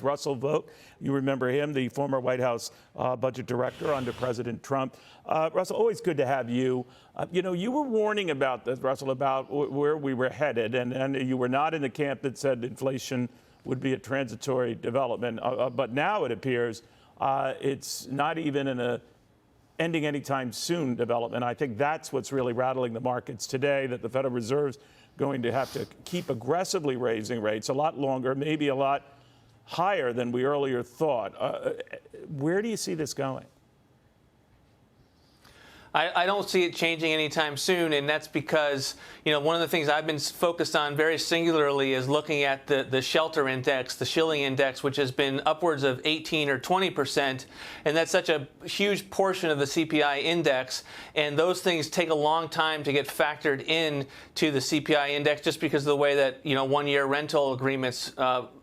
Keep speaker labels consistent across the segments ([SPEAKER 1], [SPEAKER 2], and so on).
[SPEAKER 1] Russell Vought, you remember him, the former White House budget director under President Trump. Russell, always good to have you. You were warning about this, Russell, about where we were headed, and you were not in the camp that said inflation would be a transitory development. But now it appears it's not even in a ending anytime soon development. I think that's what's really rattling the markets today, that the Federal Reserve's going to have to keep aggressively raising rates a lot longer, maybe a lot higher than we earlier thought. Where do you see this going?
[SPEAKER 2] I don't see it changing anytime soon, and that's because, one of the things I've been focused on very singularly is looking at the shelter index, the shilling index, which has been upwards of 18 or 20%, and that's such a huge portion of the CPI index, and those things take a long time to get factored in to the CPI index just because of the way that, one-year rental agreements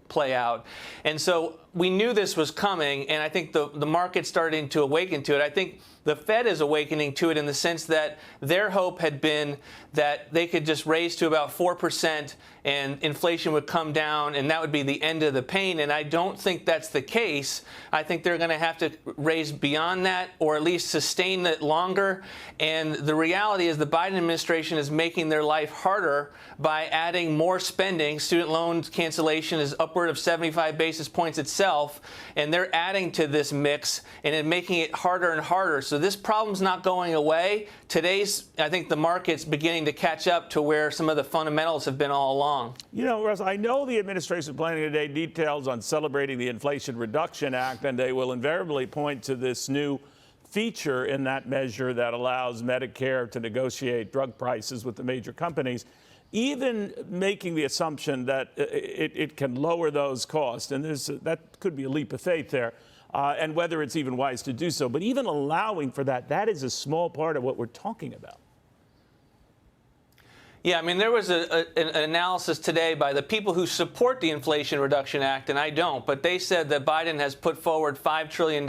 [SPEAKER 2] play out. And so we knew this was coming, and I think the market's starting to awaken to it. I think the Fed is awakening to it in the sense that their hope had been that they could just raise to about 4% and inflation would come down and that would be the end of the pain. And I don't think that's the case. I think they're going to have to raise beyond that, or at least sustain it longer. And the reality is the Biden administration is making their life harder by adding more spending. Student loan cancellation is upward of 75 basis points itself, and they're adding to this mix and making it harder and harder. So this problem's not going away. I think the market's beginning to catch up to where some of the fundamentals have been all along.
[SPEAKER 1] Russ, I know the administration is planning today details on celebrating the Inflation Reduction Act, and they will invariably point to this new feature in that measure that allows Medicare to negotiate drug prices with the major companies, even making the assumption that it can lower those costs. And that could be a leap of faith there. And whether it's even wise to do so. But even allowing for that, that is a small part of what we're talking about.
[SPEAKER 2] Yeah, there was an analysis today by the people who support the Inflation Reduction Act, and I don't, but they said that Biden has put forward $5 trillion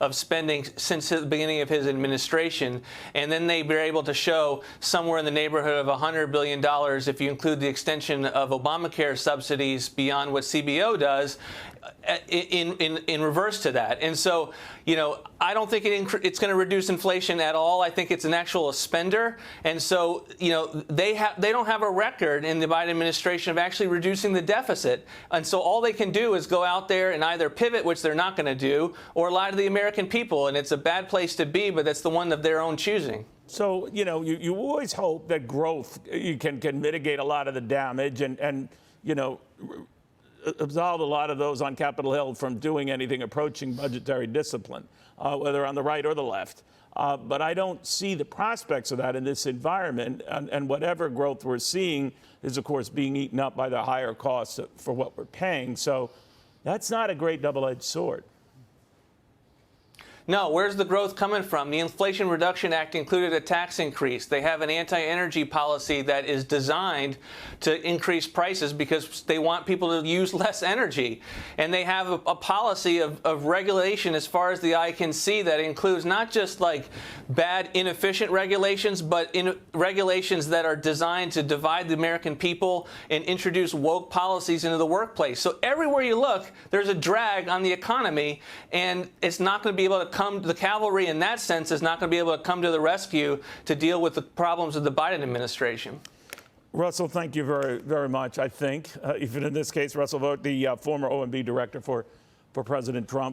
[SPEAKER 2] of spending since the beginning of his administration, and then they were able to show somewhere in the neighborhood of $100 billion if you include the extension of Obamacare subsidies beyond what CBO does, in reverse to that. And so, I don't think it's going to reduce inflation at all. I think it's an actual spender. And so, they don't have a record in the Biden administration of actually reducing the deficit. And so all they can do is go out there and either pivot, which they're not going to do, or lie to the American people. And it's a bad place to be, but that's the one of their own choosing.
[SPEAKER 1] So, you always hope that growth can mitigate a lot of the damage and absolve a lot of those on Capitol Hill from doing anything approaching budgetary discipline, whether on the right or the left. But I don't see the prospects of that in this environment. And whatever growth we're seeing is, of course, being eaten up by the higher costs for what we're paying. So that's not a great double-edged sword.
[SPEAKER 2] No, where's the growth coming from? The Inflation Reduction Act included a tax increase. They have an anti-energy policy that is designed to increase prices because they want people to use less energy. And they have a policy of regulation as far as the eye can see that includes not just like bad, inefficient regulations, but regulations that are designed to divide the American people and introduce woke policies into the workplace. So everywhere you look, there's a drag on the economy, and it's not going to be able to the cavalry in that sense is not going to be able to come to the rescue to deal with the problems of the Biden administration.
[SPEAKER 1] Russell, thank you very, very much. I think, even in this case, Russell Vought, the former OMB director for President Trump.